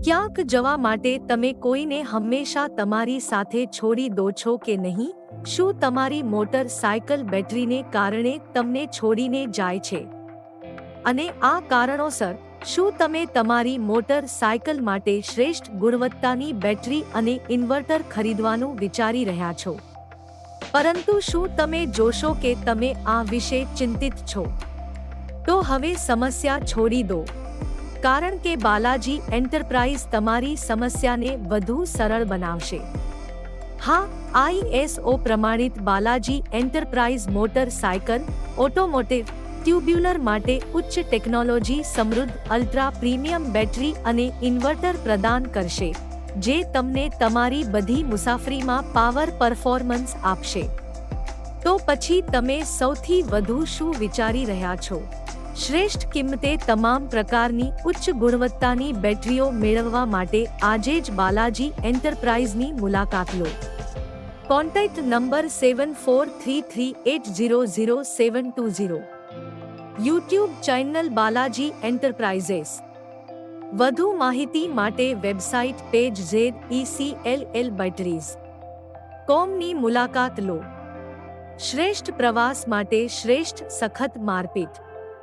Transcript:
ક્યાંક જવા માટે તમે કોઈને હંમેશા તમારી સાથે છોડી દો છો કે નહીં? શું તમારી મોટર સાયકલ બેટરીને કારણે તમને છોડીને જાય છે? અને આ કારણોસર શું તમે તમારી મોટર સાયકલ માટે શ્રેષ્ઠ ગુણવત્તાની બેટરી અને ઇન્વર્ટર ખરીદવાનું વિચારી રહ્યા છો? પરંતુ શું તમે જોશો કે તમે આ વિશે ચિંતિત છો? તો હવે સમસ્યા છોડી દો, કારણ કે બાલાજી એન્ટરપ્રાઇઝ તમારી સમસ્યાને વધુ સરળ બનાવશે. હા, ISO પ્રમાણિત Balaji enterprise motor cycle automotive tubular માટે ઉચ્ચ ટેકનોલોજી સમૃદ્ધ અલ્ટ્રા પ્રીમિયમ બેટરી અને ઇન્વર્ટર પ્રદાન કરશે, જે તમને તમારી બધી મુસાફરીમાં પાવર પરફોર્મન્સ આપશે. તો પછી તમે સૌથી વધુ શું વિચારી રહ્યા છો? શ્રેષ્ઠ કિંમતે તમામ પ્રકારની ઉચ્ચ ગુણવત્તાની બેટરીઓ મેળવવા માટે આજે જ બાલાજી એન્ટરપ્રાઇઝની મુલાકાત લો. Contact number 7433800720. YouTube channel Balaji enterprises. વધુ માહિતી માટે વેબસાઇટ પેજ ZECLL Batteries.com ની મુલાકાત લો. શ્રેષ્ઠ પ્રવાસ માટે શ્રેષ્ઠ સખત મારપીટ.